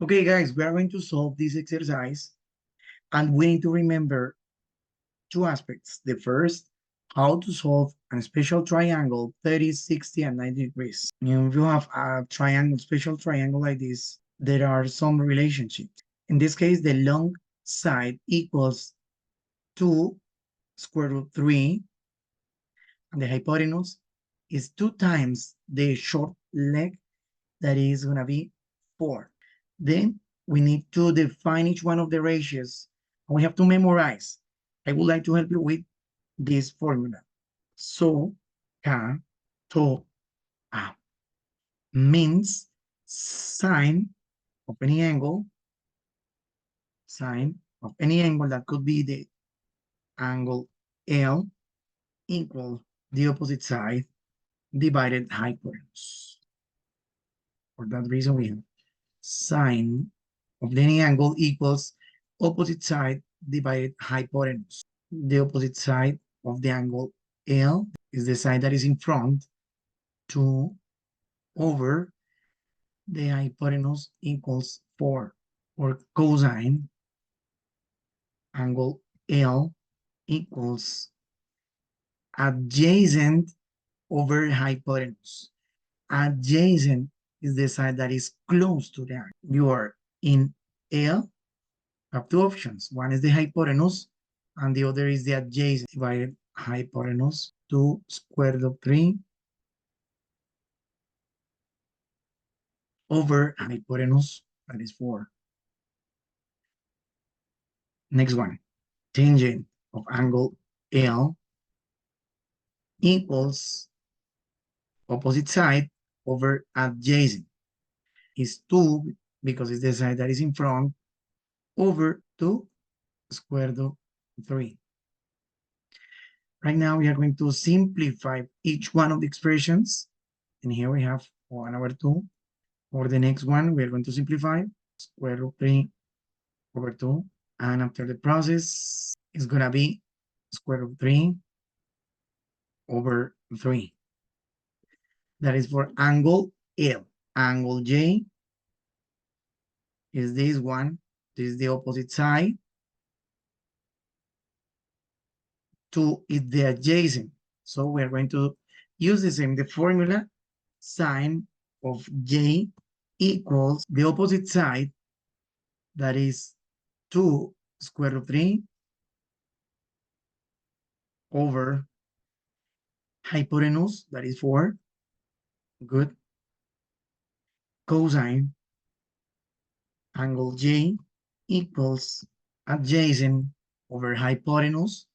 Okay, guys, we are going to solve this exercise, and we need to remember two aspects. The first, how to solve a special triangle 30, 60, and 90 degrees. If you have a triangle, special triangle like this, there are some relationships. In this case, the long side equals 2 square root 3, and the hypotenuse is 2 times the short leg, that is going to be 4. Then we need to define each one of the ratios. And we have to memorize. I would like to help you with this formula. So, ka, to, a means sine of any angle, sine of any angle that could be the angle L equal the opposite side divided hypotenuse. For that reason, we have sine of any angle equals opposite side divided hypotenuse. The opposite side of the angle L is the side that is in front, 2 over the hypotenuse equals 4, or cosine angle L equals adjacent over hypotenuse. Adjacent is the side that is close to the angle. You are in L, have two options. One is the hypotenuse, and the other is the adjacent divided hypotenuse, 2 square root of 3 over hypotenuse, that is 4. Next one, tangent of angle L equals opposite side over adjacent. Is 2 because it's the side that is in front over 2 square root of 3. Right now we are going to simplify each one of the expressions. And here we have 1 over 2. For the next one, we are going to simplify square root of 3 over 2. And after the process, it's going to be square root of 3 over 3. That is for angle L. Angle J is this one. This is the opposite side. 2 is the adjacent. So we are going to use the same, the formula, sine of J equals the opposite side, that is 2 square root of 3 over hypotenuse, that is 4. Good. Cosine angle J equals adjacent over hypotenuse.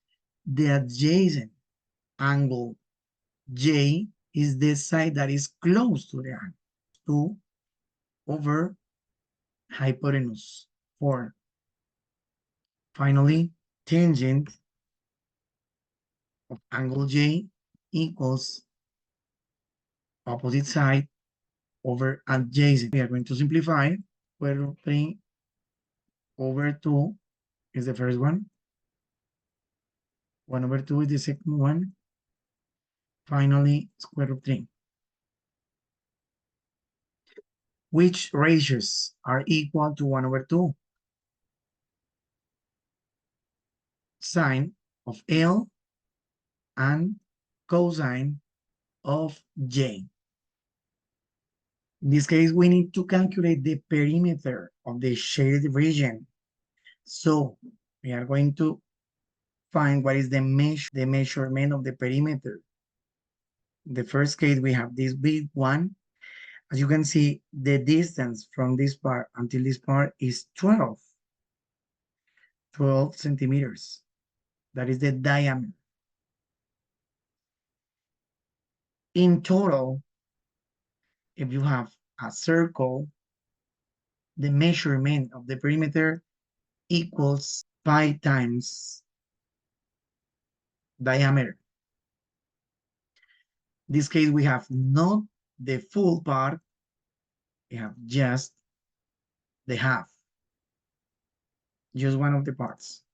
The adjacent angle J is the side that is close to the angle. 2 over hypotenuse, 4. Finally, tangent of angle J equals opposite side over adjacent. We are going to simplify. Square root of 3 over 2 is the first one. 1 over 2 is the second one. Finally, square root of 3. Which ratios are equal to 1 over 2? Sine of L and cosine of J. In this case, we need to calculate the perimeter of the shaded region. So we are going to find what is the measurement of the perimeter. In the first case, we have this big one. As you can see, the distance from this part until this part is 12 centimeters. That is the diameter. In total, if you have a circle, the measurement of the perimeter equals 5 times diameter. In this case, we have not the full part, we have just the half, just one of the parts.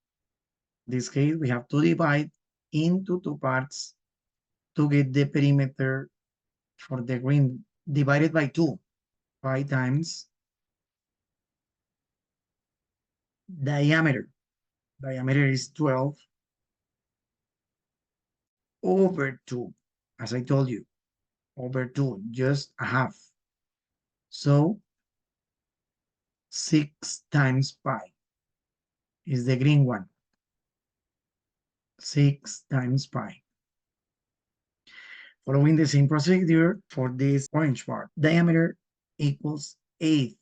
In this case, we have to divide into 2 parts to get the perimeter for the green, divided by 2, 5 times Diameter. Diameter is 12 over 2. As I told you, over 2, just a half. So 6 times pi is the green one. 6 times pi. Following the same procedure for this orange part, diameter equals 8.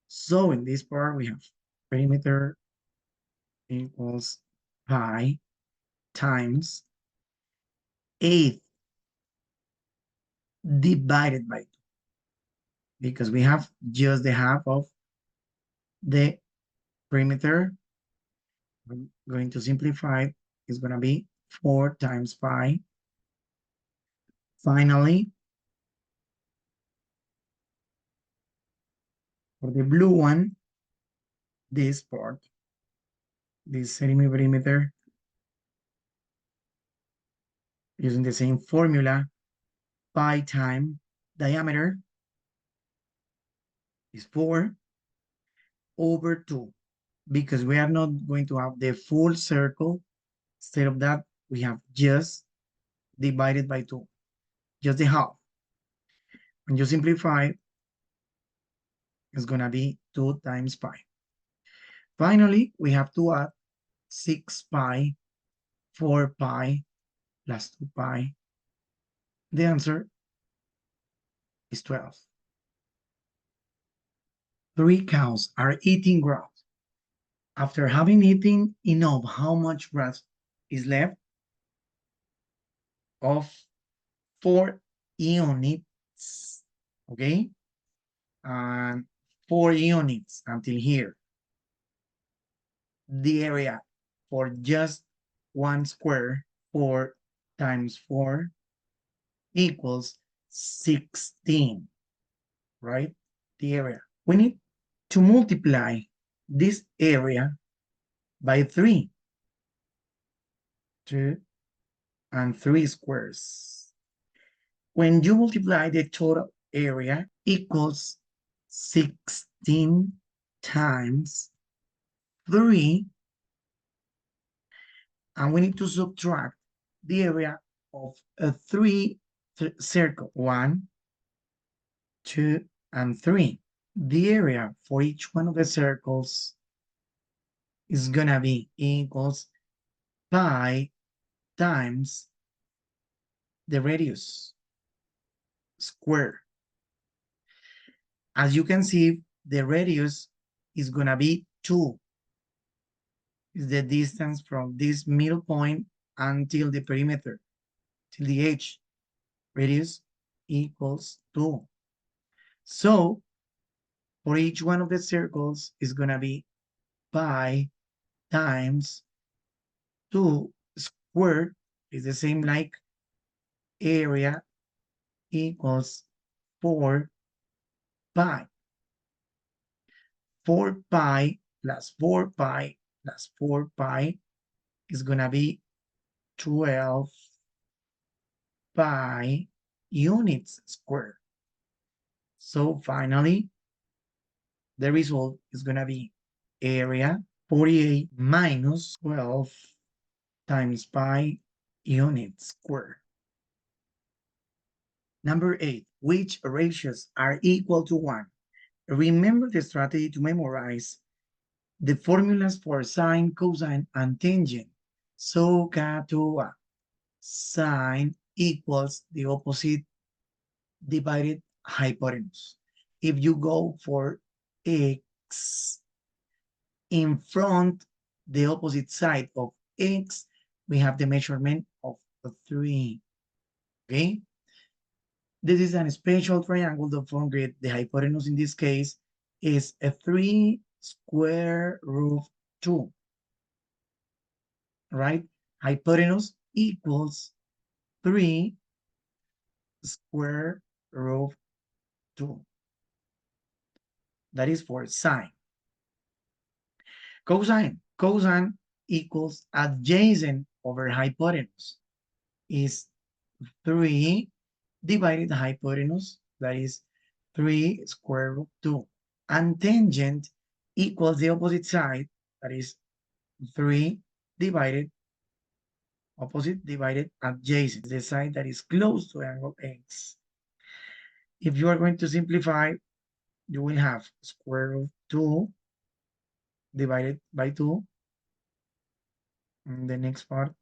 So in this part, we have perimeter equals pi times 8 divided by 2, because we have just the half of the perimeter. I'm going to simplify. It's going to be 4 times pi. Finally, for the blue one, this part, this perimeter, using the same formula, pi times diameter is 4 over 2, because we are not going to have the full circle. Instead of that, we have just divided by 2, just the half. When you simplify, it's going to be 2 times pi. Finally, we have to add 6 pi, 4 pi, plus 2 pi. The answer is 12. 3 cows are eating grass. After having eaten enough, how much grass is left? Of 4 units, okay? And 4 units until here. The area for just 1 square, 4 times 4 equals 16, right? The area. We need to multiply this area by 3. 2 and 3 squares. When you multiply, the total area equals 16 times 3, and we need to subtract the area of a 3 circle. 1, 2, and 3. The area for each one of the circles is gonna be equals pi times the radius square. As you can see, the radius is gonna be 2. Is the distance from this middle point until the perimeter, till the edge. Radius equals 2. So for each one of the circles is gonna be pi times 2 squared, is the same like area equals 4 pi. 4 pi plus 4 pi plus 4 pi is gonna be 12 pi units squared. So finally, the result is gonna be area 48 minus 12 times pi units squared. Number 8, which ratios are equal to 1? Remember the strategy to memorize the formulas for sine, cosine, and tangent. SOHCAHTOA. Sine equals the opposite divided hypotenuse. If you go for x in front, the opposite side of x, we have the measurement of 3. Okay? This is a special triangle. Don't forget the hypotenuse in this case is a 3 square root 2. Right? Hypotenuse equals 3 square root 2. That is for sine. Cosine. Cosine equals adjacent over hypotenuse is 3 divided the hypotenuse, that is 3 square root 2. And tangent equals the opposite side, that is 3 divided, opposite divided adjacent, the side that is close to angle X. If you are going to simplify, you will have square root of 2 divided by 2. And the next part,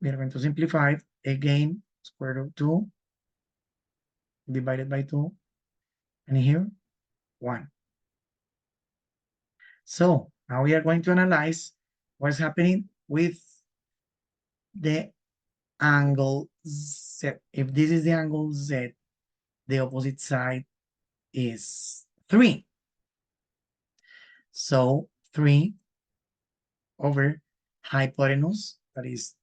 we are going to simplify again, square root of 2 divided by 2. And here, 1. So now we are going to analyze what's happening with the angle Z. If this is the angle Z, the opposite side is 3. So 3 over hypotenuse, that is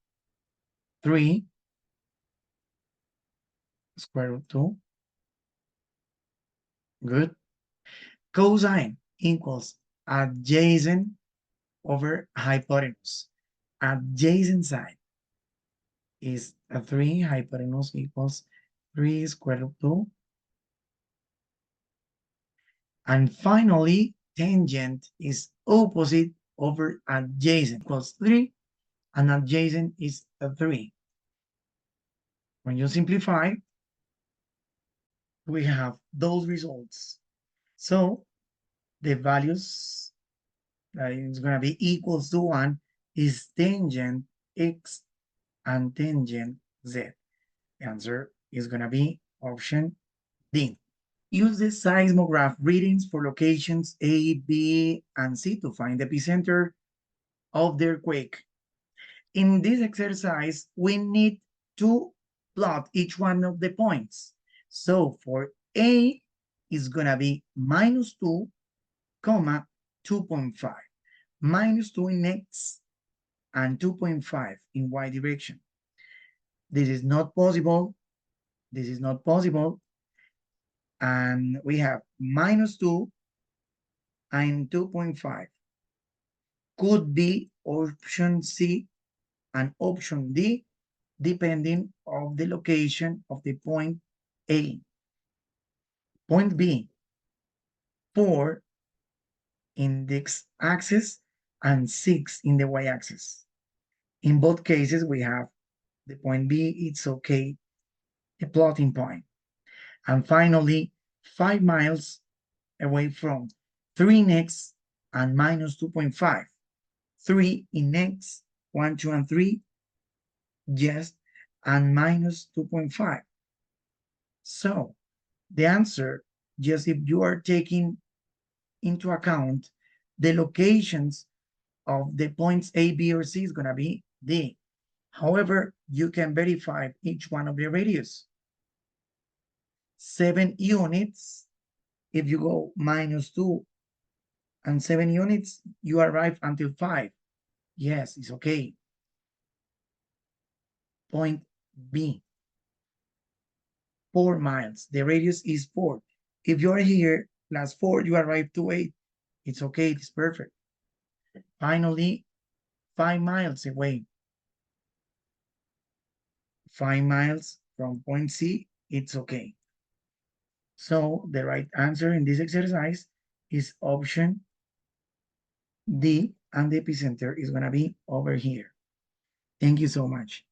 3 square root 2. Good. Cosine equals adjacent over hypotenuse. Adjacent side is a 3, hypotenuse equals 3 square root 2. And finally, tangent is opposite over adjacent equals 3, and adjacent is a 3. When you simplify, we have those results. So the values that is going to be equals to 1 is tangent X and tangent Z. The answer is going to be option D. Use the seismograph readings for locations A, B, and C to find the epicenter of the earthquake. In this exercise, we need to plot each one of the points. So for A, is going to be minus 2, comma, 2.5. Minus 2 in X and 2.5 in Y direction. This is not possible. This is not possible. And we have minus 2 and 2.5. Could be option C and option D, depending on the location of the point A. Point B, 4 in the x-axis and 6 in the y-axis. In both cases, we have the point B, it's okay, a plotting point. And finally, 5 miles away from 3 in x and minus 2.5. 3 in x, 1, 2, and 3, yes, and minus 2.5. So the answer, just if you are taking into account the locations of the points A, B, or C, is going to be D. However, you can verify each one of the radius. 7 units, if you go minus 2 and 7 units, you arrive until 5. Yes, it's okay. Point B, 4 miles. The radius is 4. If you're here plus 4, you arrive to 8. It's okay, it's perfect. Finally, 5 miles away. 5 miles from point C, it's okay. So the right answer in this exercise is option D, and the epicenter is going to be over here. Thank you so much.